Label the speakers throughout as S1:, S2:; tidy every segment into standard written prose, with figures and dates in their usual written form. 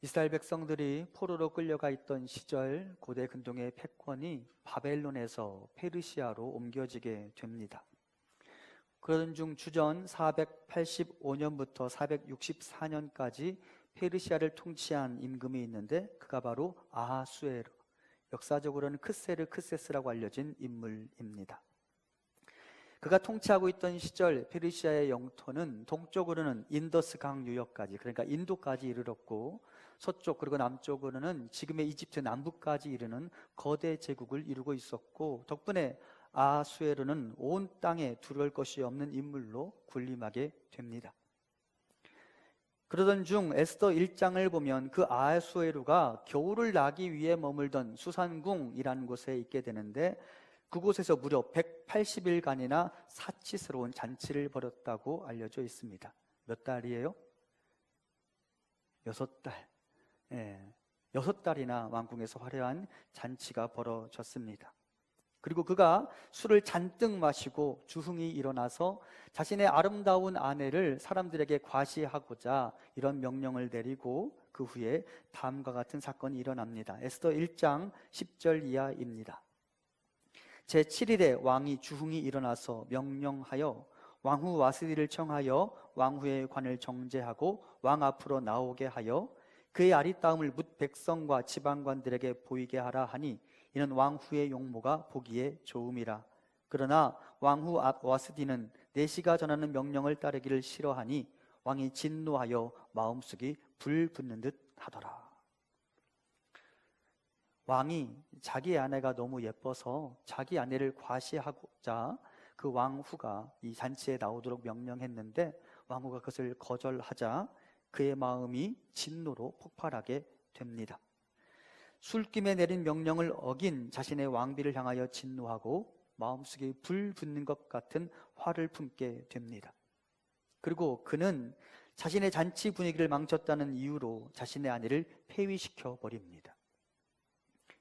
S1: 이스라엘 백성들이 포로로 끌려가 있던 시절 고대 근동의 패권이 바벨론에서 페르시아로 옮겨지게 됩니다. 그러던 중 주전 485년부터 464년까지 페르시아를 통치한 임금이 있는데 그가 바로 아하수에로, 역사적으로는 크세르크세스라고 알려진 인물입니다. 그가 통치하고 있던 시절 페르시아의 영토는 동쪽으로는 인더스 강 유역까지, 그러니까 인도까지 이르렀고, 서쪽 그리고 남쪽으로는 지금의 이집트 남부까지 이르는 거대 제국을 이루고 있었고, 덕분에 아하수에로는 온 땅에 두려울 것이 없는 인물로 군림하게 됩니다. 그러던 중 에스더 1장을 보면 그 아하수에로가 겨울을 나기 위해 머물던 수산궁이라는 곳에 있게 되는데, 그곳에서 무려 180일간이나 사치스러운 잔치를 벌였다고 알려져 있습니다. 몇 달이에요? 6달. 6달이나 왕궁에서 화려한 잔치가 벌어졌습니다. 그리고 그가 술을 잔뜩 마시고 주흥이 일어나서 자신의 아름다운 아내를 사람들에게 과시하고자 이런 명령을 내리고, 그 후에 다음과 같은 사건이 일어납니다. 에스더 1장 10절 이하입니다. 제7일에 왕이 주흥이 일어나서 명령하여 왕후 와스디를 청하여 왕후의 관을 정제하고 왕 앞으로 나오게 하여 그의 아리따움을 뭇 백성과 지방관들에게 보이게 하라 하니, 이는 왕후의 용모가 보기에 좋음이라. 그러나 왕후 와스디는 내시가 전하는 명령을 따르기를 싫어하니 왕이 진노하여 마음속이 불붙는 듯 하더라. 왕이 자기 아내가 너무 예뻐서 자기 아내를 과시하고자 그 왕후가 이 잔치에 나오도록 명령했는데, 왕후가 그것을 거절하자 그의 마음이 진노로 폭발하게 됩니다. 술김에 내린 명령을 어긴 자신의 왕비를 향하여 진노하고 마음속에 불 붙는 것 같은 화를 품게 됩니다. 그리고 그는 자신의 잔치 분위기를 망쳤다는 이유로 자신의 아내를 폐위시켜 버립니다.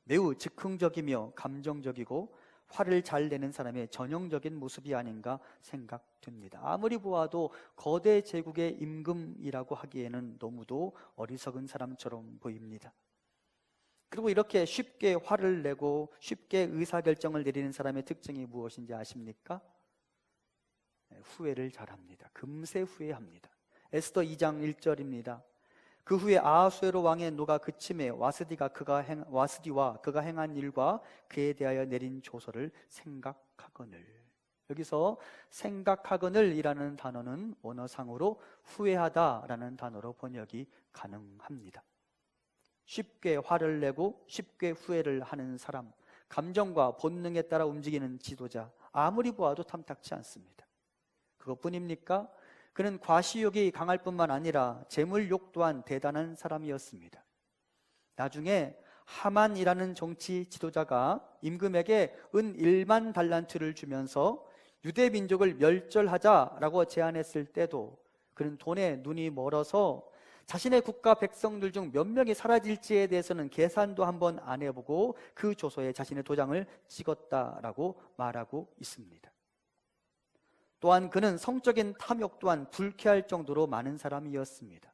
S1: 매우 즉흥적이며 감정적이고 화를 잘 내는 사람의 전형적인 모습이 아닌가 생각됩니다. 아무리 보아도 거대 제국의 임금이라고 하기에는 너무도 어리석은 사람처럼 보입니다. 그리고 이렇게 쉽게 화를 내고 쉽게 의사결정을 내리는 사람의 특징이 무엇인지 아십니까? 후회를 잘합니다. 금세 후회합니다. 에스더 2장 1절입니다. 그 후에 아하수에로 왕의 노가 그침에 와스디와 그가 행한 일과 그에 대하여 내린 조서를 생각하거늘. 여기서 생각하거늘 이라는 단어는 원어상으로 후회하다라는 단어로 번역이 가능합니다. 쉽게 화를 내고 쉽게 후회를 하는 사람, 감정과 본능에 따라 움직이는 지도자, 아무리 보아도 탐탁치 않습니다. 그것뿐입니까? 그는 과시욕이 강할 뿐만 아니라 재물욕 또한 대단한 사람이었습니다. 나중에 하만이라는 정치 지도자가 임금에게 은 1만 달란트를 주면서 유대 민족을 멸절하자라고 제안했을 때도 그는 돈에 눈이 멀어서 자신의 국가 백성들 중 몇 명이 사라질지에 대해서는 계산도 한번 안 해보고 그 조서에 자신의 도장을 찍었다라고 말하고 있습니다. 또한 그는 성적인 탐욕 또한 불쾌할 정도로 많은 사람이었습니다.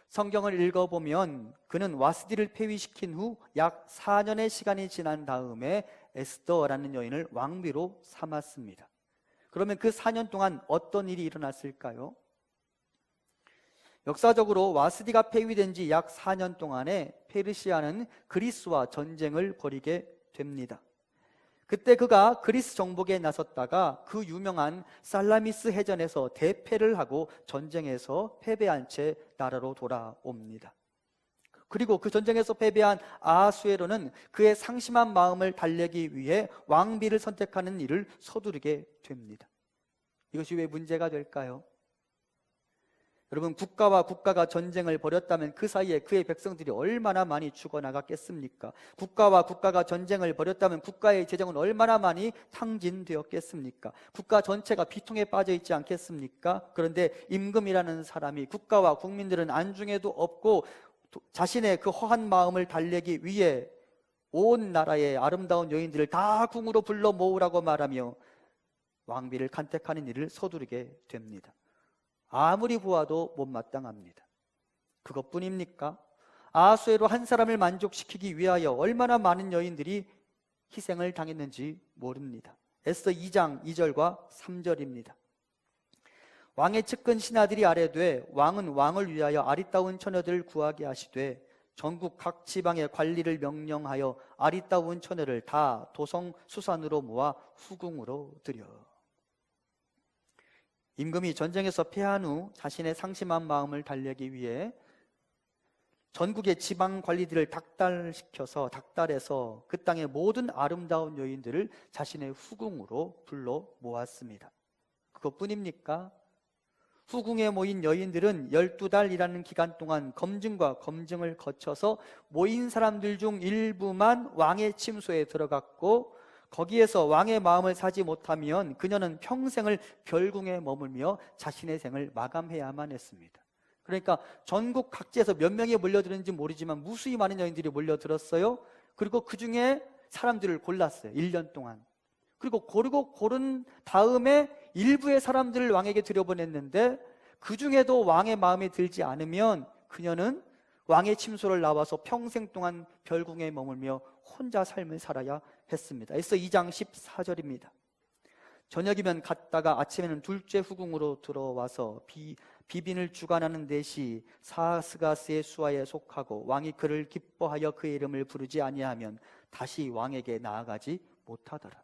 S1: 성경을 읽어보면 그는 와스디를 폐위시킨 후 약 4년의 시간이 지난 다음에 에스더라는 여인을 왕비로 삼았습니다. 그러면 그 4년 동안 어떤 일이 일어났을까요? 역사적으로 와스디가 폐위된 지 약 4년 동안에 페르시아는 그리스와 전쟁을 벌이게 됩니다. 그때 그가 그리스 정복에 나섰다가 그 유명한 살라미스 해전에서 대패를 하고 전쟁에서 패배한 채 나라로 돌아옵니다. 그리고 그 전쟁에서 패배한 아하수에로는 그의 상심한 마음을 달래기 위해 왕비를 선택하는 일을 서두르게 됩니다. 이것이 왜 문제가 될까요? 여러분, 국가와 국가가 전쟁을 벌였다면 그 사이에 그의 백성들이 얼마나 많이 죽어나갔겠습니까? 국가와 국가가 전쟁을 벌였다면 국가의 재정은 얼마나 많이 탕진되었겠습니까? 국가 전체가 비통에 빠져 있지 않겠습니까? 그런데 임금이라는 사람이 국가와 국민들은 안중에도 없고 자신의 그 허한 마음을 달래기 위해 온 나라의 아름다운 여인들을 다 궁으로 불러 모으라고 말하며 왕비를 간택하는 일을 서두르게 됩니다. 아무리 보아도 못마땅합니다. 그것뿐입니까? 아하수에로 한 사람을 만족시키기 위하여 얼마나 많은 여인들이 희생을 당했는지 모릅니다. 에스더 2장 2절과 3절입니다. 왕의 측근 신하들이 아뢰되 왕은 왕을 위하여 아리따운 처녀들을 구하게 하시되 전국 각 지방의 관리를 명령하여 아리따운 처녀를 다 도성 수산으로 모아 후궁으로 들여. 임금이 전쟁에서 패한 후 자신의 상심한 마음을 달래기 위해 전국의 지방 관리들을 닥달해서 그 땅의 모든 아름다운 여인들을 자신의 후궁으로 불러 모았습니다. 그것뿐입니까? 후궁에 모인 여인들은 12달이라는 기간 동안 검증과 검증을 거쳐서 모인 사람들 중 일부만 왕의 침소에 들어갔고, 거기에서 왕의 마음을 사지 못하면 그녀는 평생을 별궁에 머물며 자신의 생을 마감해야만 했습니다. 그러니까 전국 각지에서 몇 명이 몰려들었는지 모르지만 무수히 많은 여인들이 몰려들었어요. 그리고 그 중에 사람들을 골랐어요. 1년 동안. 그리고 고른 다음에 일부의 사람들을 왕에게 들여보냈는데, 그 중에도 왕의 마음에 들지 않으면 그녀는 왕의 침소를 나와서 평생 동안 별궁에 머물며 혼자 삶을 살아야 했습니다. 에스더 2장 14절입니다. 저녁이면 갔다가 아침에는 둘째 후궁으로 들어와서 비빈을 주관하는 넷이 사스가스의 수하에 속하고 왕이 그를 기뻐하여 그의 이름을 부르지 아니하면 다시 왕에게 나아가지 못하더라.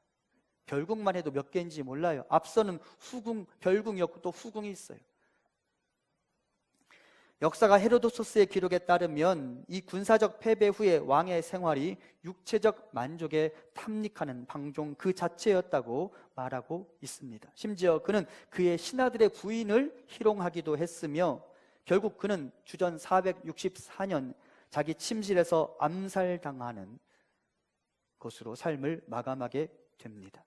S1: 별궁만 해도 몇 개인지 몰라요. 앞서는 후궁, 별궁이었고 또 후궁이 있어요. 역사가 헤로도토스의 기록에 따르면 이 군사적 패배 후에 왕의 생활이 육체적 만족에 탐닉하는 방종 그 자체였다고 말하고 있습니다. 심지어 그는 그의 신하들의 부인을 희롱하기도 했으며, 결국 그는 주전 464년 자기 침실에서 암살당하는 것으로 삶을 마감하게 됩니다.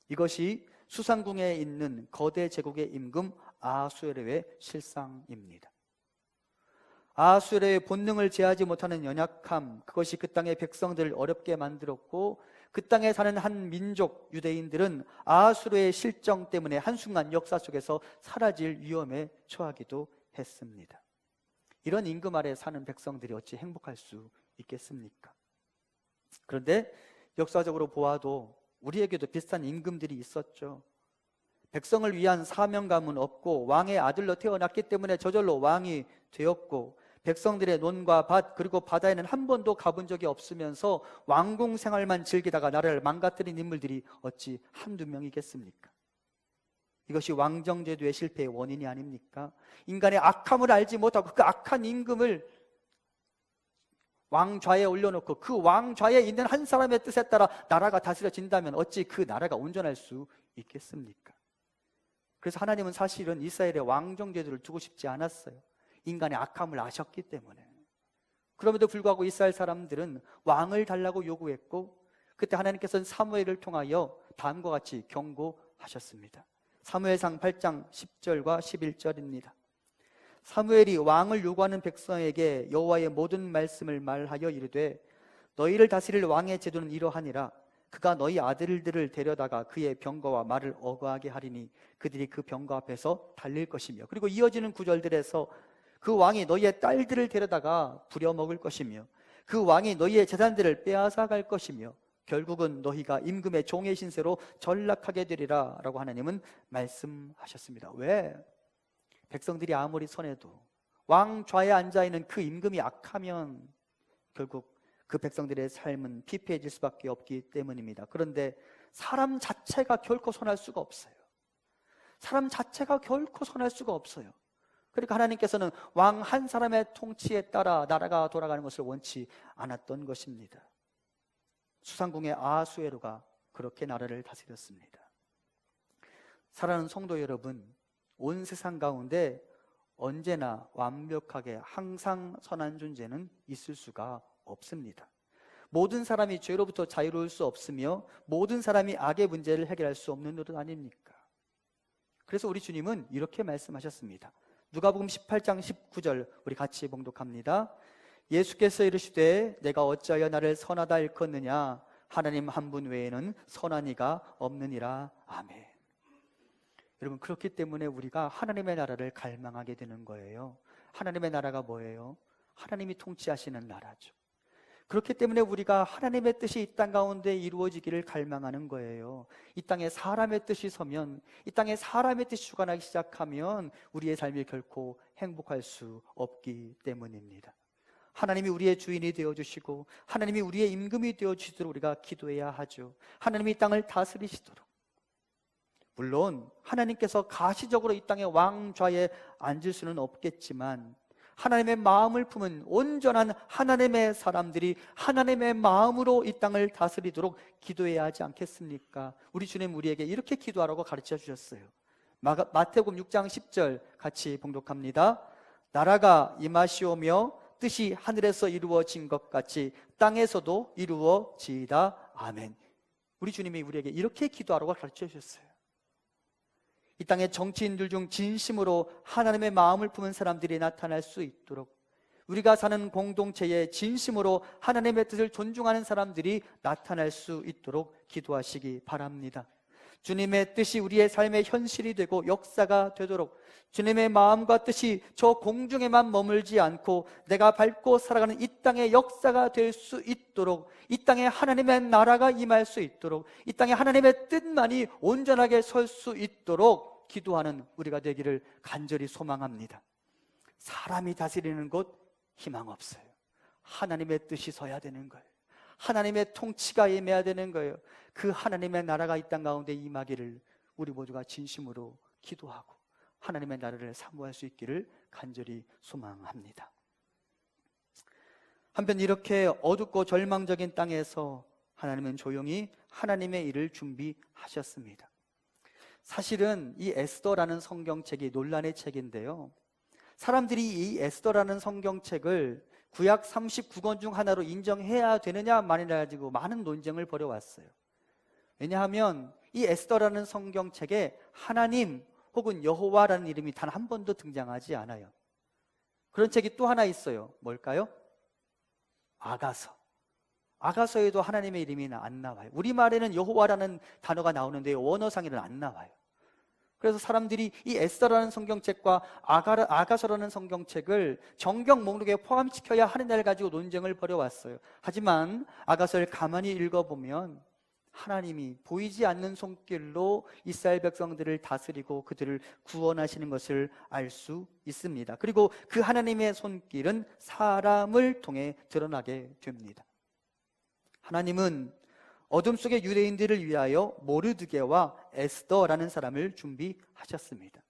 S1: 이것이 수상궁에 있는 거대 제국의 임금 아하수에로의 실상입니다. 아하수에로의 본능을 제하지 못하는 연약함, 그것이 그 땅의 백성들을 어렵게 만들었고, 그 땅에 사는 한 민족 유대인들은 아하수에로의 실정 때문에 한순간 역사 속에서 사라질 위험에 처하기도 했습니다. 이런 임금 아래 사는 백성들이 어찌 행복할 수 있겠습니까? 그런데 역사적으로 보아도 우리에게도 비슷한 임금들이 있었죠. 백성을 위한 사명감은 없고 왕의 아들로 태어났기 때문에 저절로 왕이 되었고, 백성들의 논과 밭 그리고 바다에는 한 번도 가본 적이 없으면서 왕궁 생활만 즐기다가 나라를 망가뜨린 인물들이 어찌 한두 명이겠습니까? 이것이 왕정제도의 실패의 원인이 아닙니까? 인간의 악함을 알지 못하고 그 악한 임금을 왕좌에 올려놓고 그 왕좌에 있는 한 사람의 뜻에 따라 나라가 다스려진다면 어찌 그 나라가 온전할 수 있겠습니까? 그래서 하나님은 사실은 이스라엘의 왕정제도를 두고 싶지 않았어요. 인간의 악함을 아셨기 때문에. 그럼에도 불구하고 이스라엘 사람들은 왕을 달라고 요구했고, 그때 하나님께서는 사무엘을 통하여 다음과 같이 경고하셨습니다. 사무엘상 8장 10절과 11절입니다. 사무엘이 왕을 요구하는 백성에게 여호와의 모든 말씀을 말하여 이르되 너희를 다스릴 왕의 제도는 이러하니라. 그가 너희 아들들을 데려다가 그의 병거와 말을 어거하게 하리니 그들이 그 병거 앞에서 달릴 것이며, 그리고 이어지는 구절들에서 그 왕이 너희의 딸들을 데려다가 부려먹을 것이며 그 왕이 너희의 재산들을 빼앗아 갈 것이며 결국은 너희가 임금의 종의 신세로 전락하게 되리라 라고 하나님은 말씀하셨습니다. 왜? 백성들이 아무리 선해도 왕좌에 앉아있는 그 임금이 악하면 결국 그 백성들의 삶은 피폐해질 수밖에 없기 때문입니다. 그런데 사람 자체가 결코 선할 수가 없어요. 사람 자체가 결코 선할 수가 없어요. 그러니까 하나님께서는 왕 한 사람의 통치에 따라 나라가 돌아가는 것을 원치 않았던 것입니다. 수상궁의 아하수에로가 그렇게 나라를 다스렸습니다. 사랑하는 성도 여러분, 온 세상 가운데 언제나 완벽하게 항상 선한 존재는 있을 수가 없습니다. 모든 사람이 죄로부터 자유로울 수 없으며 모든 사람이 악의 문제를 해결할 수 없는 노릇 아닙니까? 그래서 우리 주님은 이렇게 말씀하셨습니다. 누가복음 18장 19절 우리 같이 봉독합니다. 예수께서 이르시되 내가 어찌하여 나를 선하다 일컫느냐? 하나님 한 분 외에는 선한 이가 없느니라. 아멘. 여러분, 그렇기 때문에 우리가 하나님의 나라를 갈망하게 되는 거예요. 하나님의 나라가 뭐예요? 하나님이 통치하시는 나라죠. 그렇기 때문에 우리가 하나님의 뜻이 이 땅 가운데 이루어지기를 갈망하는 거예요. 이 땅에 사람의 뜻이 서면, 이 땅에 사람의 뜻이 주관하기 시작하면 우리의 삶이 결코 행복할 수 없기 때문입니다. 하나님이 우리의 주인이 되어주시고 하나님이 우리의 임금이 되어주시도록 우리가 기도해야 하죠. 하나님이 이 땅을 다스리시도록. 물론 하나님께서 가시적으로 이 땅의 왕좌에 앉을 수는 없겠지만 하나님의 마음을 품은 온전한 하나님의 사람들이 하나님의 마음으로 이 땅을 다스리도록 기도해야 하지 않겠습니까? 우리 주님 우리에게 이렇게 기도하라고 가르쳐 주셨어요. 마태복음 6장 10절 같이 봉독합니다. 나라가 임하시오며 뜻이 하늘에서 이루어진 것 같이 땅에서도 이루어지이다. 아멘. 우리 주님이 우리에게 이렇게 기도하라고 가르쳐 주셨어요. 이 땅의 정치인들 중 진심으로 하나님의 마음을 품은 사람들이 나타날 수 있도록, 우리가 사는 공동체에 진심으로 하나님의 뜻을 존중하는 사람들이 나타날 수 있도록 기도하시기 바랍니다. 주님의 뜻이 우리의 삶의 현실이 되고 역사가 되도록, 주님의 마음과 뜻이 저 공중에만 머물지 않고 내가 밟고 살아가는 이 땅의 역사가 될 수 있도록, 이 땅에 하나님의 나라가 임할 수 있도록, 이 땅에 하나님의 뜻만이 온전하게 설 수 있도록 기도하는 우리가 되기를 간절히 소망합니다. 사람이 다스리는 곳 희망 없어요. 하나님의 뜻이 서야 되는 거예요. 하나님의 통치가 임해야 되는 거예요. 그 하나님의 나라가 이 땅 가운데 임하기를 우리 모두가 진심으로 기도하고 하나님의 나라를 사모할 수 있기를 간절히 소망합니다. 한편 이렇게 어둡고 절망적인 땅에서 하나님은 조용히 하나님의 일을 준비하셨습니다. 사실은 이 에스더라는 성경책이 논란의 책인데요, 사람들이 이 에스더라는 성경책을 구약 39권 중 하나로 인정해야 되느냐 마느냐 가지고 많은 논쟁을 벌여왔어요. 왜냐하면 이 에스더라는 성경책에 하나님 혹은 여호와라는 이름이 단 한 번도 등장하지 않아요. 그런 책이 또 하나 있어요. 뭘까요? 아가서. 아가서에도 하나님의 이름이 안 나와요. 우리말에는 여호와라는 단어가 나오는데 원어상에는 안 나와요. 그래서 사람들이 이 에스더라는 성경책과 아가서라는 성경책을 정경 목록에 포함시켜야 하느냐를 가지고 논쟁을 벌여왔어요. 하지만 아가서를 가만히 읽어보면 하나님이 보이지 않는 손길로 이스라엘 백성들을 다스리고 그들을 구원하시는 것을 알 수 있습니다. 그리고 그 하나님의 손길은 사람을 통해 드러나게 됩니다. 하나님은 어둠 속의 유대인들을 위하여 모르드게와 에스더라는 사람을 준비하셨습니다.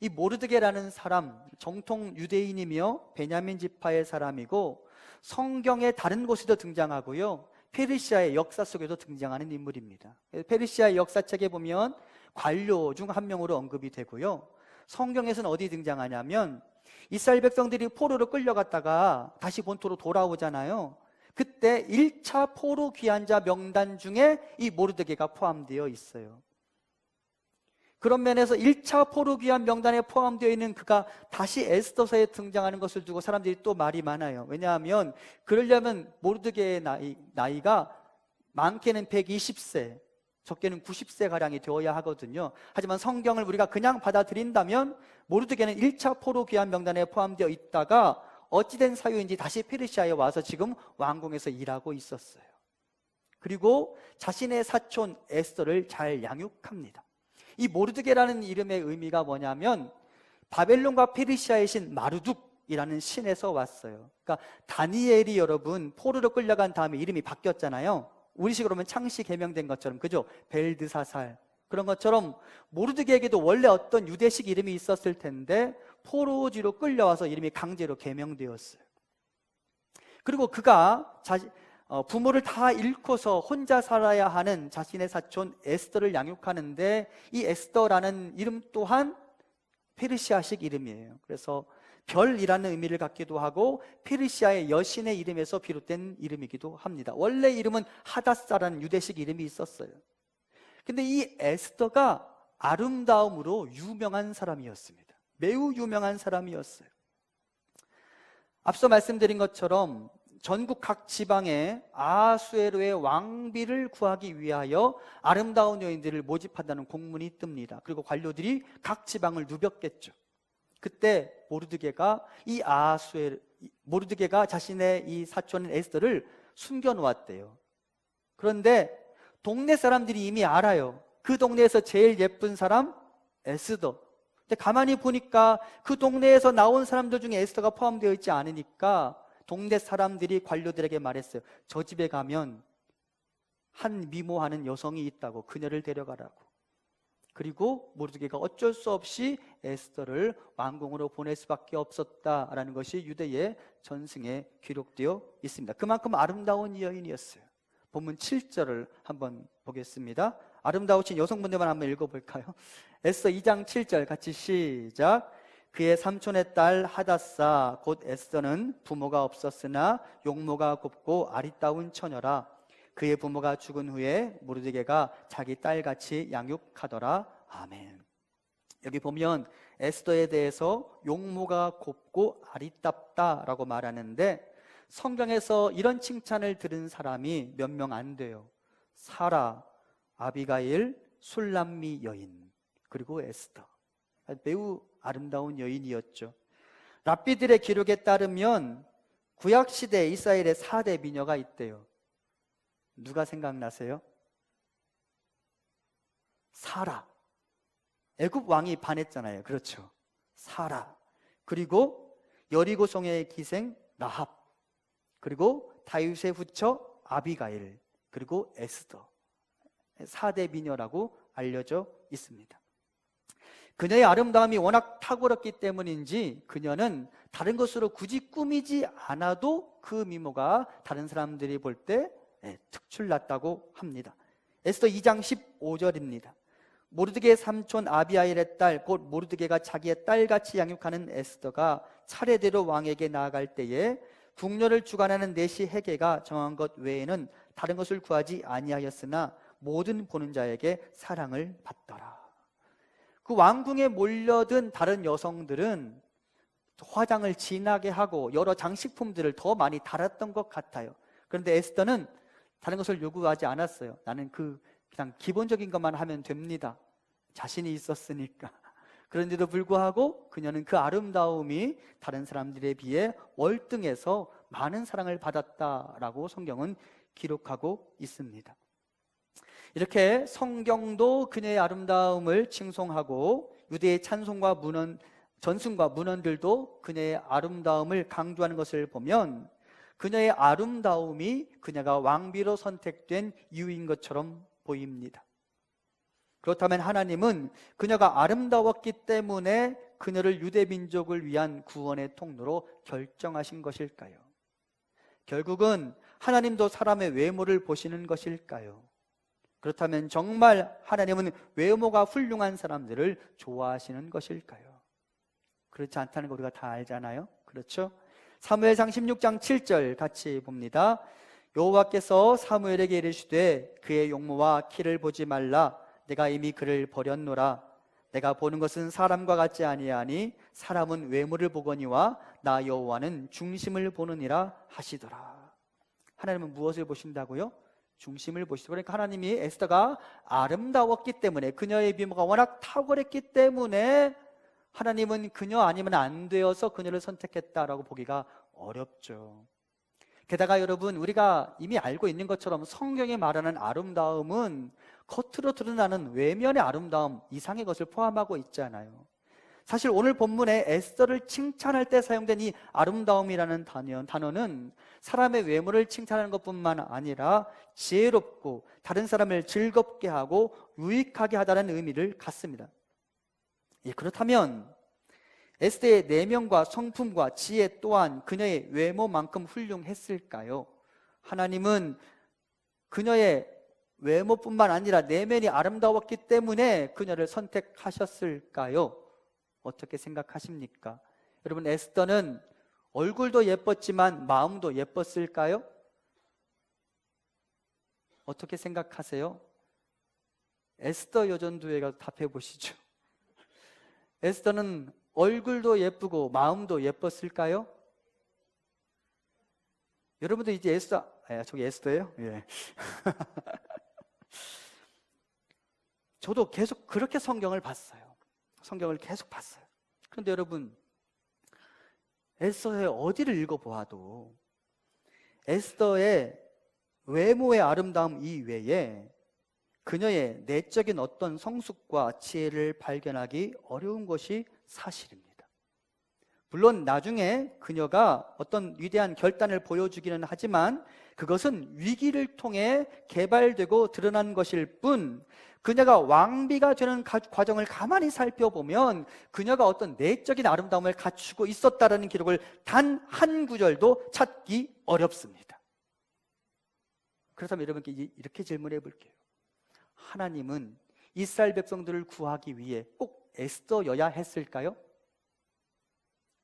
S1: 이 모르드게라는 사람, 정통 유대인이며 베냐민 지파의 사람이고 성경의 다른 곳에도 등장하고요, 페르시아의 역사 속에도 등장하는 인물입니다. 페르시아의 역사책에 보면 관료 중 한 명으로 언급이 되고요, 성경에서는 어디 등장하냐면 이스라엘 백성들이 포로로 끌려갔다가 다시 본토로 돌아오잖아요. 그때 1차 포로 귀환자 명단 중에 이 모르드게가 포함되어 있어요. 그런 면에서 1차 포로 귀환 명단에 포함되어 있는 그가 다시 에스더서에 등장하는 것을 두고 사람들이 또 말이 많아요. 왜냐하면 그러려면 모르드게의 나이가 많게는 120세, 적게는 90세가량이 되어야 하거든요. 하지만 성경을 우리가 그냥 받아들인다면 모르드게는 1차 포로 귀환 명단에 포함되어 있다가 어찌된 사유인지 다시 페르시아에 와서 지금 왕궁에서 일하고 있었어요. 그리고 자신의 사촌 에스더를 잘 양육합니다. 이 모르드게라는 이름의 의미가 뭐냐면 바벨론과 페르시아의 신 마르둑이라는 신에서 왔어요. 그러니까 다니엘이 여러분 포로로 끌려간 다음에 이름이 바뀌었잖아요. 우리식으로 하면 창씨 개명된 것처럼, 그죠? 벨드사살, 그런 것처럼 모르드게에게도 원래 어떤 유대식 이름이 있었을 텐데 포로지로 끌려와서 이름이 강제로 개명되었어요. 그리고 그가 부모를 다 잃고서 혼자 살아야 하는 자신의 사촌 에스더를 양육하는데 이 에스더라는 이름 또한 페르시아식 이름이에요. 그래서 별이라는 의미를 갖기도 하고 페르시아의 여신의 이름에서 비롯된 이름이기도 합니다. 원래 이름은 하다사라는 유대식 이름이 있었어요. 근데 이 에스더가 아름다움으로 유명한 사람이었습니다. 매우 유명한 사람이었어요. 앞서 말씀드린 것처럼 전국 각 지방에 아하수에로의 왕비를 구하기 위하여 아름다운 여인들을 모집한다는 공문이 뜹니다. 그리고 관료들이 각 지방을 누볐겠죠. 그때 모르드게가 자신의 이 사촌인 에스더를 숨겨놓았대요. 그런데 동네 사람들이 이미 알아요. 그 동네에서 제일 예쁜 사람 에스더. 근데 가만히 보니까 그 동네에서 나온 사람들 중에 에스더가 포함되어 있지 않으니까 동네 사람들이 관료들에게 말했어요. 저 집에 가면 한 미모하는 여성이 있다고, 그녀를 데려가라고. 그리고 모르드게가 어쩔 수 없이 에스더를 왕궁으로 보낼 수밖에 없었다라는 것이 유대의 전승에 기록되어 있습니다. 그만큼 아름다운 여인이었어요. 본문 7절을 한번 보겠습니다. 아름다우신 여성분들만 한번 읽어볼까요? 에스더 2장 7절 같이 시작. 그의 삼촌의 딸 하다사 곧 에스더는 부모가 없었으나 용모가 곱고 아리따운 처녀라. 그의 부모가 죽은 후에 모르드게가 자기 딸같이 양육하더라. 아멘. 여기 보면 에스더에 대해서 용모가 곱고 아리따다라고 말하는데, 성경에서 이런 칭찬을 들은 사람이 몇 명 안 돼요. 사라, 아비가일, 술람미 여인, 그리고 에스더. 매우 아름다운 여인이었죠. 랍비들의 기록에 따르면 구약시대 이스라엘에 4대 미녀가 있대요. 누가 생각나세요? 사라. 애굽 왕이 반했잖아요. 그렇죠. 사라. 그리고 여리고 성의 기생 라합. 그리고 다윗의 후처 아비가일. 그리고 에스더. 4대 미녀라고 알려져 있습니다. 그녀의 아름다움이 워낙 탁월했기 때문인지 그녀는 다른 것으로 굳이 꾸미지 않아도 그 미모가 다른 사람들이 볼 때 특출났다고 합니다. 에스더 2장 15절입니다. 모르드게의 삼촌 아비아일의 딸, 곧 모르드게가 자기의 딸같이 양육하는 에스더가 차례대로 왕에게 나아갈 때에 궁녀를 주관하는 내시 헤게가 정한 것 외에는 다른 것을 구하지 아니하였으나 모든 보는 자에게 사랑을 받더라. 그 왕궁에 몰려든 다른 여성들은 화장을 진하게 하고 여러 장식품들을 더 많이 달았던 것 같아요. 그런데 에스더는 다른 것을 요구하지 않았어요. 나는 그냥 기본적인 것만 하면 됩니다. 자신이 있었으니까. 그런데도 불구하고 그녀는 그 아름다움이 다른 사람들에 비해 월등해서 많은 사랑을 받았다라고 성경은 기록하고 있습니다. 이렇게 성경도 그녀의 아름다움을 칭송하고 유대의 찬송과 문헌, 전승과 문헌들도 그녀의 아름다움을 강조하는 것을 보면 그녀의 아름다움이 그녀가 왕비로 선택된 이유인 것처럼 보입니다. 그렇다면 하나님은 그녀가 아름다웠기 때문에 그녀를 유대 민족을 위한 구원의 통로로 결정하신 것일까요? 결국은 하나님도 사람의 외모를 보시는 것일까요? 그렇다면 정말 하나님은 외모가 훌륭한 사람들을 좋아하시는 것일까요? 그렇지 않다는 거 우리가 다 알잖아요. 그렇죠? 사무엘상 16장 7절 같이 봅니다. 여호와께서 사무엘에게 이르시되 그의 용모와 키를 보지 말라. 내가 이미 그를 버렸노라. 내가 보는 것은 사람과 같지 아니하니 사람은 외모를 보거니와 나 여호와는 중심을 보느니라 하시더라. 하나님은 무엇을 보신다고요? 중심을 보시죠. 그러니까 하나님이 에스더가 아름다웠기 때문에, 그녀의 미모가 워낙 탁월했기 때문에 하나님은 그녀 아니면 안 되어서 그녀를 선택했다라고 보기가 어렵죠. 게다가 여러분, 우리가 이미 알고 있는 것처럼 성경이 말하는 아름다움은 겉으로 드러나는 외면의 아름다움 이상의 것을 포함하고 있잖아요. 사실 오늘 본문에 에스더를 칭찬할 때 사용된 이 아름다움이라는 단어는 사람의 외모를 칭찬하는 것뿐만 아니라 지혜롭고 다른 사람을 즐겁게 하고 유익하게 하다는 의미를 갖습니다. 그렇다면 에스더의 내면과 성품과 지혜 또한 그녀의 외모만큼 훌륭했을까요? 하나님은 그녀의 외모뿐만 아니라 내면이 아름다웠기 때문에 그녀를 선택하셨을까요? 어떻게 생각하십니까? 여러분, 에스더는 얼굴도 예뻤지만 마음도 예뻤을까요? 어떻게 생각하세요? 에스더 여전도에 가서 답해 보시죠. 에스더는 얼굴도 예쁘고 마음도 예뻤을까요? 여러분들 이제 저기 에스더예요? 예. 저도 계속 그렇게 성경을 봤어요. 성경을 계속 봤어요. 그런데 여러분, 에스더의 어디를 읽어보아도 에스더의 외모의 아름다움 이외에 그녀의 내적인 어떤 성숙과 지혜를 발견하기 어려운 것이 사실입니다. 물론 나중에 그녀가 어떤 위대한 결단을 보여주기는 하지만 그것은 위기를 통해 개발되고 드러난 것일 뿐, 그녀가 왕비가 되는 과정을 가만히 살펴보면 그녀가 어떤 내적인 아름다움을 갖추고 있었다는 기록을 단 한 구절도 찾기 어렵습니다. 그렇다면 여러분께 이렇게 질문해 볼게요. 하나님은 이스라엘 백성들을 구하기 위해 꼭 에스더여야 했을까요?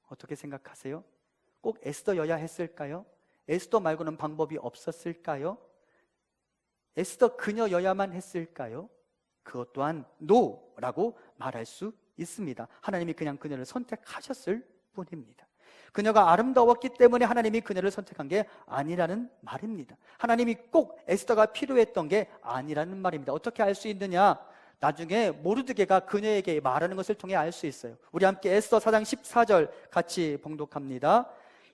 S1: 어떻게 생각하세요? 꼭 에스더여야 했을까요? 에스더 말고는 방법이 없었을까요? 에스더 그녀여야만 했을까요? 그것 또한 노라고 말할 수 있습니다. 하나님이 그냥 그녀를 선택하셨을 뿐입니다. 그녀가 아름다웠기 때문에 하나님이 그녀를 선택한 게 아니라는 말입니다. 하나님이 꼭 에스더가 필요했던 게 아니라는 말입니다. 어떻게 알 수 있느냐? 나중에 모르드게가 그녀에게 말하는 것을 통해 알 수 있어요. 우리 함께 에스더 4장 14절 같이 봉독합니다.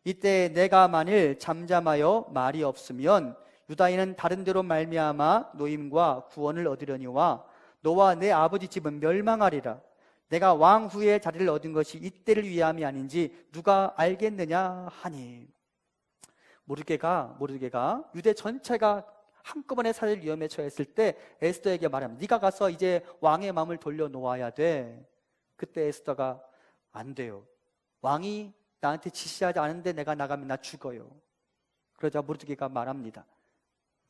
S1: 이때 내가 만일 잠잠하여 말이 없으면 유다인은 다른 데로 말미암아 노임과 구원을 얻으려니와 너와 내 아버지 집은 멸망하리라. 내가 왕 후의 자리를 얻은 것이 이때를 위함이 아닌지 누가 알겠느냐 하니. 모르드게가 유대 전체가 한꺼번에 살릴 위험에 처했을 때 에스더에게 말합니다. 네가 가서 이제 왕의 마음을 돌려놓아야 돼. 그때 에스더가 안 돼요. 왕이 나한테 지시하지 않은데 내가 나가면 나 죽어요. 그러자 모르드게가 말합니다.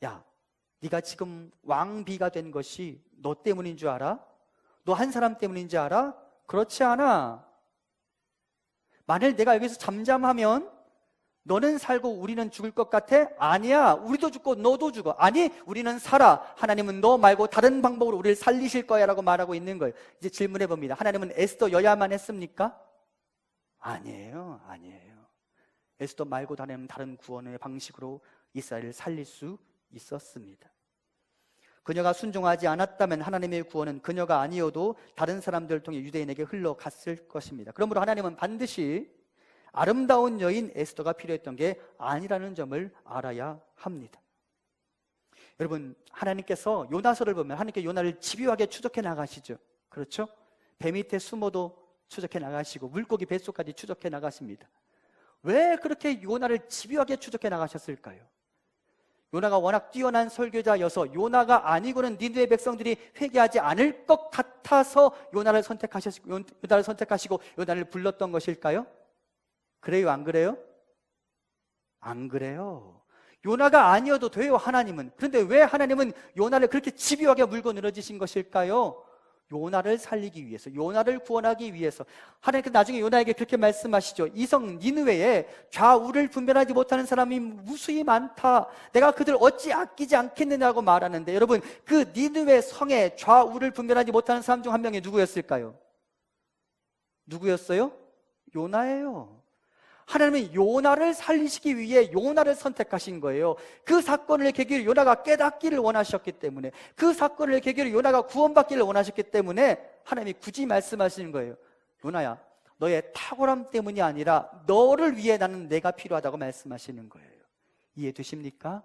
S1: 야, 네가 지금 왕비가 된 것이 너 때문인 줄 알아? 너 한 사람 때문인 줄 알아? 그렇지 않아. 만일 내가 여기서 잠잠하면 너는 살고 우리는 죽을 것 같아? 아니야. 우리도 죽고 너도 죽어. 아니, 우리는 살아. 하나님은 너 말고 다른 방법으로 우리를 살리실 거야 라고 말하고 있는 거예요. 이제 질문해 봅니다. 하나님은 에스더여야만 했습니까? 아니에요. 에스더 말고 다른 구원의 방식으로 이스라엘을 살릴 수 있었습니다. 그녀가 순종하지 않았다면 하나님의 구원은 그녀가 아니어도 다른 사람들을 통해 유대인에게 흘러갔을 것입니다. 그러므로 하나님은 반드시 아름다운 여인 에스더가 필요했던 게 아니라는 점을 알아야 합니다. 여러분, 하나님께서 요나서를 보면 하나님께 요나를 집요하게 추적해 나가시죠. 그렇죠? 배 밑에 숨어도 추적해 나가시고 물고기 뱃속까지 추적해 나가십니다. 왜 그렇게 요나를 집요하게 추적해 나가셨을까요? 요나가 워낙 뛰어난 설교자여서 요나가 아니고는 니느웨 백성들이 회개하지 않을 것 같아서 요나를 선택하시고 요나를 불렀던 것일까요? 그래요, 안 그래요? 안 그래요. 요나가 아니어도 돼요, 하나님은. 그런데 왜 하나님은 요나를 그렇게 집요하게 물고 늘어지신 것일까요? 요나를 살리기 위해서, 요나를 구원하기 위해서. 하나님께서 나중에 요나에게 그렇게 말씀하시죠. 이성 니느웨에 좌우를 분별하지 못하는 사람이 무수히 많다. 내가 그들 어찌 아끼지 않겠느냐고 말하는데, 여러분, 그 니느웨 성에 좌우를 분별하지 못하는 사람 중 한 명이 누구였을까요? 누구였어요? 요나예요. 하나님은 요나를 살리시기 위해 요나를 선택하신 거예요. 그 사건을 계기로 요나가 깨닫기를 원하셨기 때문에, 그 사건을 계기로 요나가 구원받기를 원하셨기 때문에 하나님이 굳이 말씀하시는 거예요. 요나야, 너의 탁월함 때문이 아니라 너를 위해 나는 내가 필요하다고 말씀하시는 거예요. 이해되십니까?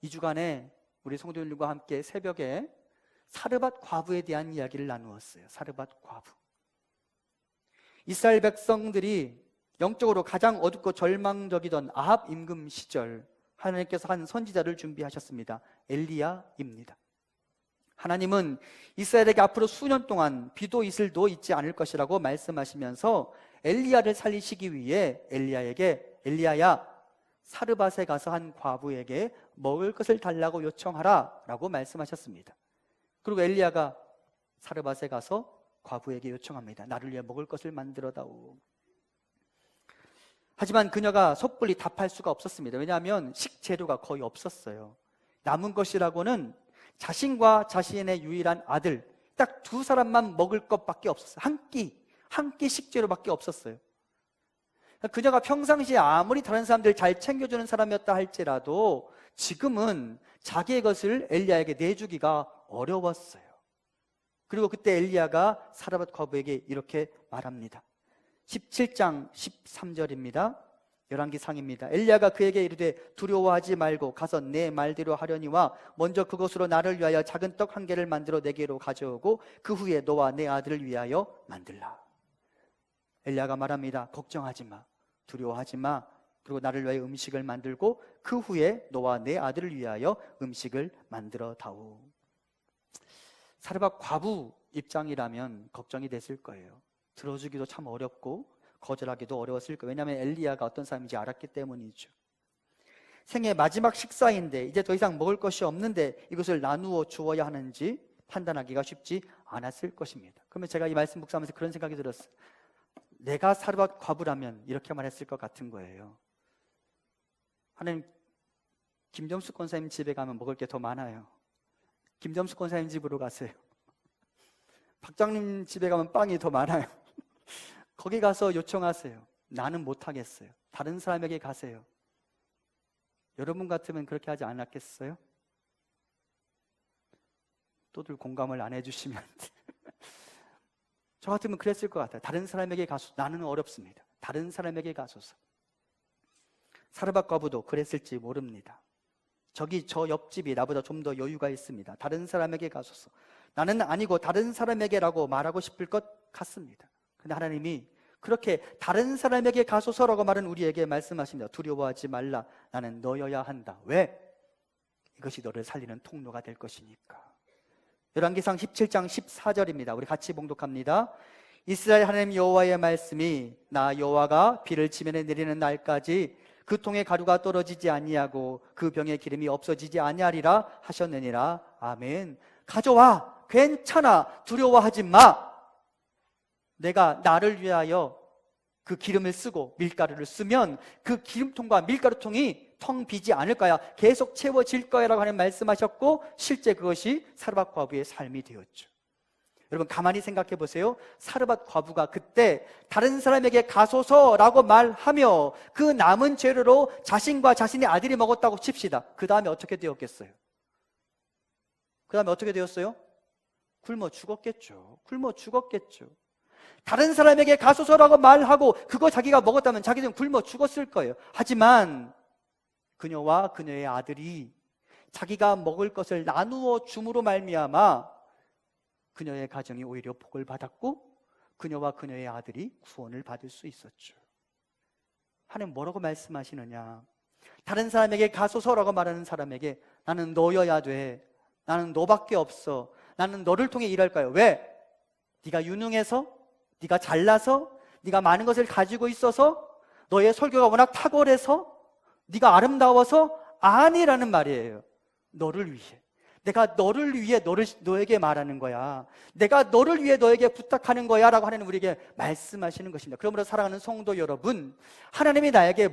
S1: 2주간에 우리 성도님들과 함께 새벽에 사르밧 과부에 대한 이야기를 나누었어요. 사르밧 과부. 이스라엘 백성들이 영적으로 가장 어둡고 절망적이던 아합 임금 시절 하나님께서 한 선지자를 준비하셨습니다. 엘리야입니다. 하나님은 이스라엘에게 앞으로 수년 동안 비도 이슬도 있지 않을 것이라고 말씀하시면서 엘리야를 살리시기 위해 엘리야야, 사르밧에 가서 한 과부에게 먹을 것을 달라고 요청하라 라고 말씀하셨습니다. 그리고 엘리야가 사르밧에 가서 과부에게 요청합니다. 나를 위해 먹을 것을 만들어다오. 하지만 그녀가 섣불리 답할 수가 없었습니다. 왜냐하면 식재료가 거의 없었어요. 남은 것이라고는 자신과 자신의 유일한 아들, 딱 두 사람만 먹을 것밖에 없었어요. 한 끼 식재료밖에 없었어요. 그녀가 평상시에 아무리 다른 사람들 잘 챙겨주는 사람이었다 할지라도 지금은 자기의 것을 엘리야에게 내주기가 어려웠어요. 그리고 그때 엘리야가 사르밧 과부에게 이렇게 말합니다. 17장 13절입니다. 열왕기상입니다. 엘리야가 그에게 이르되 두려워하지 말고 가서 내 말대로 하려니와 먼저 그것으로 나를 위하여 작은 떡 한 개를 만들어 내게로 가져오고 그 후에 너와 내 아들을 위하여 만들라. 엘리야가 말합니다. 걱정하지 마, 두려워하지 마. 그리고 나를 위하여 음식을 만들고 그 후에 너와 내 아들을 위하여 음식을 만들어 다오. 사르밧 과부 입장이라면 걱정이 됐을 거예요. 들어주기도 참 어렵고 거절하기도 어려웠을 거예요. 왜냐하면 엘리야가 어떤 사람인지 알았기 때문이죠. 생애 마지막 식사인데 이제 더 이상 먹을 것이 없는데 이것을 나누어 주어야 하는지 판단하기가 쉽지 않았을 것입니다. 그러면 제가 이 말씀 묵상하면서 그런 생각이 들었어요. 내가 사르밧 과부라면 이렇게 말했을 것 같은 거예요. 하나님, 김점수 권사님 집에 가면 먹을 게 더 많아요. 김점수 권사님 집으로 가세요. 박장님 집에 가면 빵이 더 많아요. 거기 가서 요청하세요. 나는 못하겠어요. 다른 사람에게 가세요. 여러분 같으면 그렇게 하지 않았겠어요? 또들 공감을 안 해주시면 저 같으면 그랬을 것 같아요. 다른 사람에게 가서 나는 어렵습니다. 다른 사람에게 가소서. 사르밧 과부도 그랬을지 모릅니다. 저기 저 옆집이 나보다 좀 더 여유가 있습니다. 다른 사람에게 가소서. 나는 아니고 다른 사람에게라고 말하고 싶을 것 같습니다. 근데 하나님이 그렇게 다른 사람에게 가소서라고 말은 우리에게 말씀하십니다. 두려워하지 말라. 나는 너여야 한다. 왜? 이것이 너를 살리는 통로가 될 것이니까. 열왕기상 17장 14절입니다. 우리 같이 봉독합니다. 이스라엘 하나님 여호와의 말씀이 나 여호와가 비를 지면에 내리는 날까지 그 통에 가루가 떨어지지 아니하고 그 병에 기름이 없어지지 아니하리라 하셨느니라. 아멘. 가져와. 괜찮아. 두려워하지 마. 내가 나를 위하여 그 기름을 쓰고 밀가루를 쓰면 그 기름통과 밀가루통이 텅 비지 않을 거야. 계속 채워질 거야 라고 하는 말씀하셨고 실제 그것이 사르밧 과부의 삶이 되었죠. 여러분 가만히 생각해 보세요. 사르밧 과부가 그때 다른 사람에게 가소서라고 말하며 그 남은 재료로 자신과 자신의 아들이 먹었다고 칩시다. 그 다음에 어떻게 되었겠어요? 그 다음에 어떻게 되었어요? 굶어 죽었겠죠. 굶어 죽었겠죠. 다른 사람에게 가소서라고 말하고 그거 자기가 먹었다면 자기는 굶어 죽었을 거예요. 하지만 그녀와 그녀의 아들이 자기가 먹을 것을 나누어 줌으로 말미암아 그녀의 가정이 오히려 복을 받았고 그녀와 그녀의 아들이 구원을 받을 수 있었죠. 하나님 뭐라고 말씀하시느냐? 다른 사람에게 가소서라고 말하는 사람에게 나는 너여야 돼. 나는 너밖에 없어. 나는 너를 통해 일할 거야. 왜? 네가 유능해서? 네가 잘나서? 네가 많은 것을 가지고 있어서? 너의 설교가 워낙 탁월해서? 네가 아름다워서? 아니라는 말이에요. 너를 위해. 내가 너를 위해 너에게 말하는 거야. 내가 너를 위해 너에게 부탁하는 거야 라고 하나님 우리에게 말씀하시는 것입니다. 그러므로 사랑하는 성도 여러분, 하나님이 나에게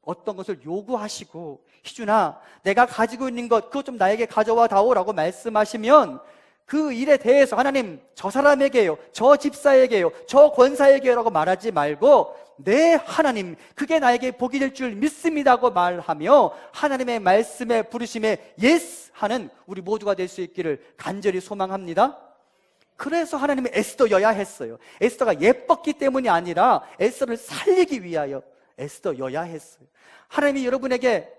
S1: 어떤 것을 요구하시고 희준아 내가 가지고 있는 것 그것 좀 나에게 가져와 다오 라고 말씀하시면 그 일에 대해서 하나님 저 사람에게요, 저 집사에게요, 저 권사에게요 라고 말하지 말고 네 하나님 그게 나에게 복이 될 줄 믿습니다고 말하며 하나님의 말씀에 부르심에 예스 하는 우리 모두가 될 수 있기를 간절히 소망합니다. 그래서 하나님이 에스더여야 했어요. 에스더가 예뻤기 때문이 아니라 에스더를 살리기 위하여 에스더여야 했어요. 하나님이 여러분에게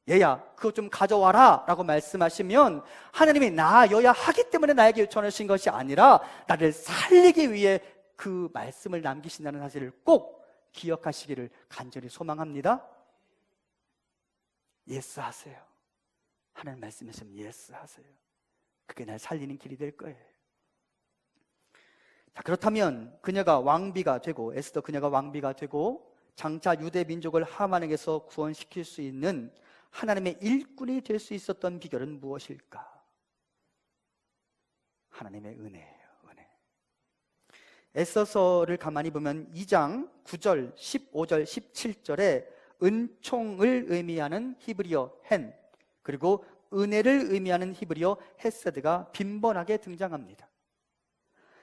S1: 얘야 그거 좀 가져와라 라고 말씀하시면 하나님이 나여야 하기 때문에 나에게 요청하신 것이 아니라 나를 살리기 위해 그 말씀을 남기신다는 사실을 꼭 기억하시기를 간절히 소망합니다. 예스 하세요. 하나님 말씀하시면 예스 하세요. 그게 날 살리는 길이 될 거예요. 자, 그렇다면 그녀가 왕비가 되고 에스더 그녀가 왕비가 되고 장차 유대 민족을 하만에게서 구원시킬 수 있는 하나님의 일꾼이 될 수 있었던 비결은 무엇일까? 하나님의 은혜예요. 은혜. 에스더서를 가만히 보면 2장 9절, 15절, 17절에 은총을 의미하는 히브리어 헨 그리고 은혜를 의미하는 히브리어 헤세드가 빈번하게 등장합니다.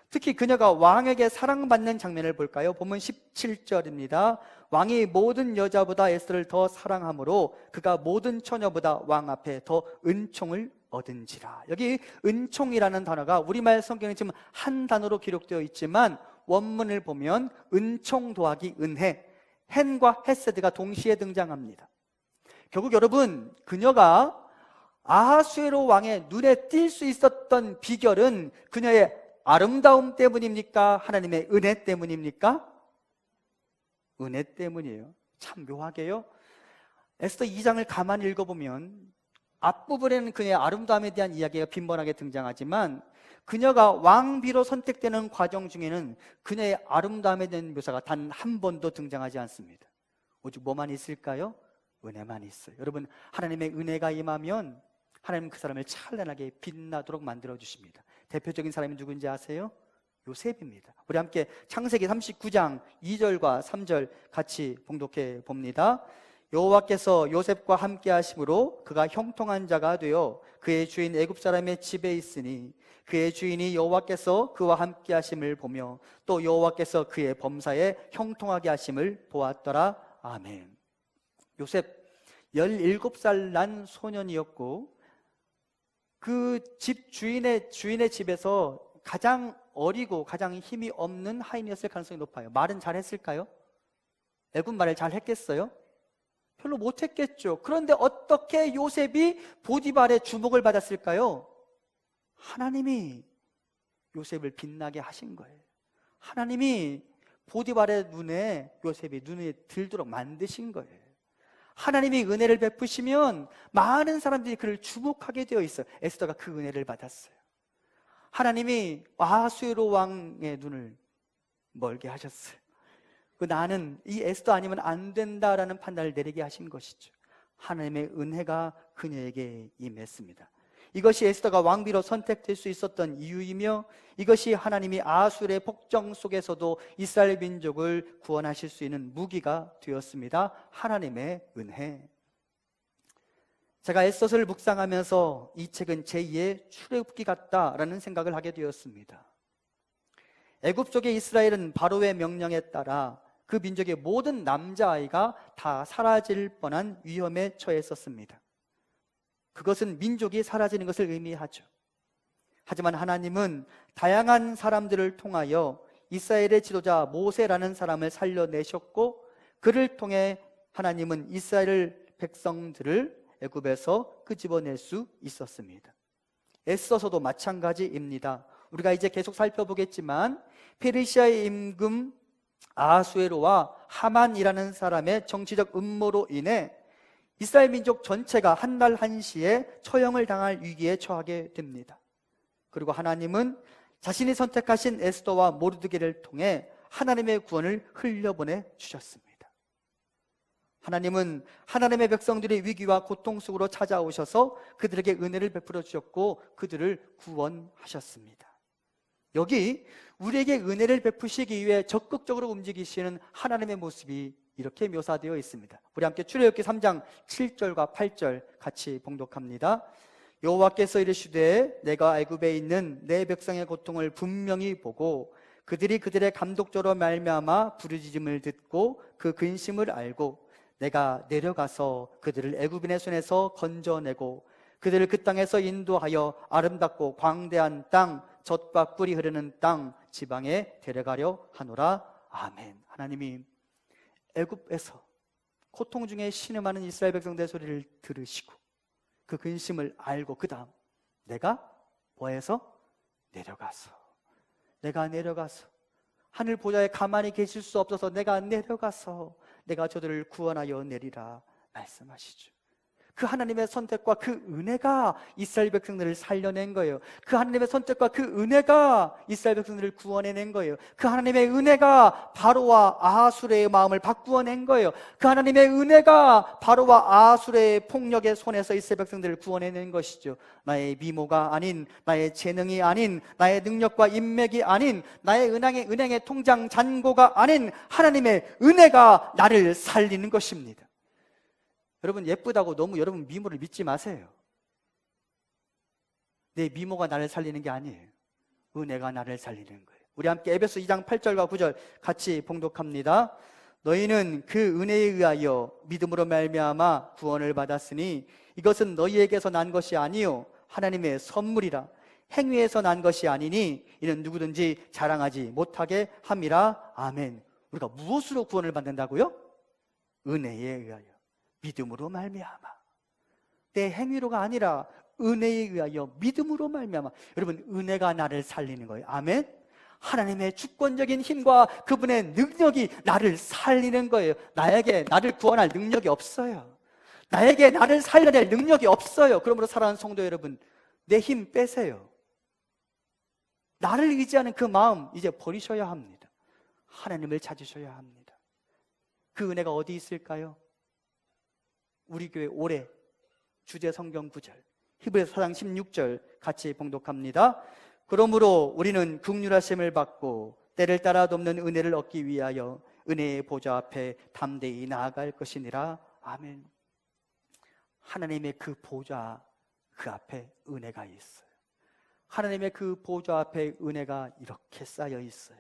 S1: 특히 그녀가 왕에게 사랑받는 장면을 볼까요? 본문 17절입니다. 왕이 모든 여자보다 에스더를 더 사랑하므로 그가 모든 처녀보다 왕 앞에 더 은총을 얻은지라. 여기 은총이라는 단어가 우리말 성경에 지금 한 단어로 기록되어 있지만 원문을 보면 은총 더하기 은혜, 헨과 헤세드가 동시에 등장합니다. 결국 여러분, 그녀가 아하수에로 왕의 눈에 띌 수 있었던 비결은 그녀의 아름다움 때문입니까? 하나님의 은혜 때문입니까? 은혜 때문이에요. 참 묘하게요. 에스더 2장을 가만히 읽어보면 앞부분에는 그녀의 아름다움에 대한 이야기가 빈번하게 등장하지만 그녀가 왕비로 선택되는 과정 중에는 그녀의 아름다움에 대한 묘사가 단 한 번도 등장하지 않습니다. 오직 뭐만 있을까요? 은혜만 있어요. 여러분, 하나님의 은혜가 임하면 하나님은 그 사람을 찬란하게 빛나도록 만들어 주십니다. 대표적인 사람이 누군지 아세요? 요셉입니다. 우리 함께 창세기 39장 2절과 3절 같이 봉독해 봅니다. 여호와께서 요셉과 함께 하심으로 그가 형통한 자가 되어 그의 주인 애굽 사람의 집에 있으니 그의 주인이 여호와께서 그와 함께 하심을 보며 또 여호와께서 그의 범사에 형통하게 하심을 보았더라. 아멘. 요셉 17살 난 소년이었고 그 집 주인의 집에서 가장 어리고 가장 힘이 없는 하인이었을 가능성이 높아요. 말은 잘했을까요? 애굽 말을 잘했겠어요? 별로 못했겠죠. 그런데 어떻게 요셉이 보디발의 주목을 받았을까요? 하나님이 요셉을 빛나게 하신 거예요. 하나님이 보디발의 눈에 요셉이 눈에 들도록 만드신 거예요. 하나님이 은혜를 베푸시면 많은 사람들이 그를 주목하게 되어 있어요. 에스더가 그 은혜를 받았어요. 하나님이 아하수에로 왕의 눈을 멀게 하셨어요. 나는 이 에스더 아니면 안 된다라는 판단을 내리게 하신 것이죠. 하나님의 은혜가 그녀에게 임했습니다. 이것이 에스더가 왕비로 선택될 수 있었던 이유이며 이것이 하나님이 아하수의 폭정 속에서도 이스라엘 민족을 구원하실 수 있는 무기가 되었습니다. 하나님의 은혜. 제가 에스더서를 묵상하면서 이 책은 제2의 출애굽기 같다라는 생각을 하게 되었습니다. 애굽 속의 이스라엘은 바로의 명령에 따라 그 민족의 모든 남자아이가 다 사라질 뻔한 위험에 처했었습니다. 그것은 민족이 사라지는 것을 의미하죠. 하지만 하나님은 다양한 사람들을 통하여 이스라엘의 지도자 모세라는 사람을 살려내셨고 그를 통해 하나님은 이스라엘 백성들을 애굽에서 끄집어낼 수 있었습니다. 에스더서도 마찬가지입니다. 우리가 이제 계속 살펴보겠지만 페르시아의 임금 아하수에로와 하만이라는 사람의 정치적 음모로 인해 이스라엘 민족 전체가 한 날 한시에 처형을 당할 위기에 처하게 됩니다. 그리고 하나님은 자신이 선택하신 에스더와 모르드게를 통해 하나님의 구원을 흘려보내 주셨습니다. 하나님은 하나님의 백성들의 위기와 고통 속으로 찾아오셔서 그들에게 은혜를 베풀어 주셨고 그들을 구원하셨습니다. 여기 우리에게 은혜를 베푸시기 위해 적극적으로 움직이시는 하나님의 모습이 이렇게 묘사되어 있습니다. 우리 함께 출애굽기 3장 7절과 8절 같이 봉독합니다. 여호와께서 이르시되 내가 애굽에 있는 내 백성의 고통을 분명히 보고 그들이 그들의 감독자로 말미암아 부르짖음을 듣고 그 근심을 알고 내가 내려가서 그들을 애굽인의 손에서 건져내고 그들을 그 땅에서 인도하여 아름답고 광대한 땅 젖과 꿀이 흐르는 땅 지방에 데려가려 하노라. 아멘. 하나님이 애굽에서 고통 중에 신음하는 이스라엘 백성들의 소리를 들으시고 그 근심을 알고 그 다음 내가 뭐해서? 내가 내려가서 하늘 보좌에 가만히 계실 수 없어서 내가 내려가서 내가 저들을 구원하여 내리라 말씀하시죠. 그 하나님의 선택과 그 은혜가 이스라엘 백성들을 살려낸 거예요. 그 하나님의 선택과 그 은혜가 이스라엘 백성들을 구원해낸 거예요. 그 하나님의 은혜가 바로와 아하수레의 마음을 바꾸어낸 거예요. 그 하나님의 은혜가 바로와 아하수레의 폭력의 손에서 이스라엘 백성들을 구원해낸 것이죠. 나의 미모가 아닌, 나의 재능이 아닌, 나의 능력과 인맥이 아닌, 나의 은행의 통장 잔고가 아닌 하나님의 은혜가 나를 살리는 것입니다. 여러분, 예쁘다고 너무 여러분 미모를 믿지 마세요. 내 미모가 나를 살리는 게 아니에요. 은혜가 나를 살리는 거예요. 우리 함께 에베소 2장 8절과 9절 같이 봉독합니다. 너희는 그 은혜에 의하여 믿음으로 말미암아 구원을 받았으니 이것은 너희에게서 난 것이 아니요 하나님의 선물이라. 행위에서 난 것이 아니니 이는 누구든지 자랑하지 못하게 함이라. 아멘. 우리가 무엇으로 구원을 받는다고요? 은혜에 의하여, 믿음으로 말미암아. 내 행위로가 아니라 은혜에 의하여 믿음으로 말미암아. 여러분, 은혜가 나를 살리는 거예요. 아멘. 하나님의 주권적인 힘과 그분의 능력이 나를 살리는 거예요. 나에게 나를 구원할 능력이 없어요. 나에게 나를 살려낼 능력이 없어요. 그러므로 사랑하는 성도 여러분, 내 힘 빼세요. 나를 의지하는 그 마음 이제 버리셔야 합니다. 하나님을 찾으셔야 합니다. 그 은혜가 어디 있을까요? 우리 교회 올해 주제 성경 구절 히브리서 4장 16절 같이 봉독합니다. 그러므로 우리는 긍휼하심을 받고 때를 따라 돕는 은혜를 얻기 위하여 은혜의 보좌 앞에 담대히 나아갈 것이니라. 아멘. 하나님의 그 보좌 그 앞에 은혜가 있어요. 하나님의 그 보좌 앞에 은혜가 이렇게 쌓여 있어요.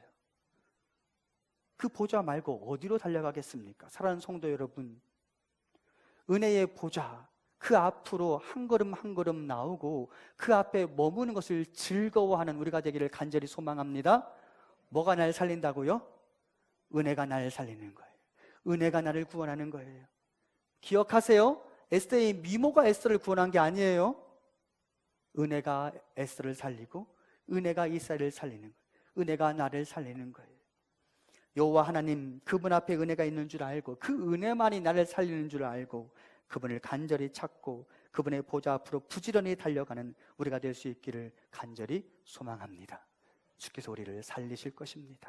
S1: 그 보좌 말고 어디로 달려가겠습니까? 사랑하는 성도 여러분, 은혜의 보좌 그 앞으로 한 걸음 한 걸음 나오고 그 앞에 머무는 것을 즐거워하는 우리가 되기를 간절히 소망합니다. 뭐가 날 살린다고요? 은혜가 날 살리는 거예요. 은혜가 나를 구원하는 거예요. 기억하세요. 에스더의 미모가 에스더를 구원한 게 아니에요. 은혜가 에스더를 살리고 은혜가 이스라엘을 살리는 거예요. 은혜가 나를 살리는 거예요. 여호와 하나님, 그분 앞에 은혜가 있는 줄 알고 그 은혜만이 나를 살리는 줄 알고 그분을 간절히 찾고 그분의 보좌 앞으로 부지런히 달려가는 우리가 될 수 있기를 간절히 소망합니다. 주께서 우리를 살리실 것입니다.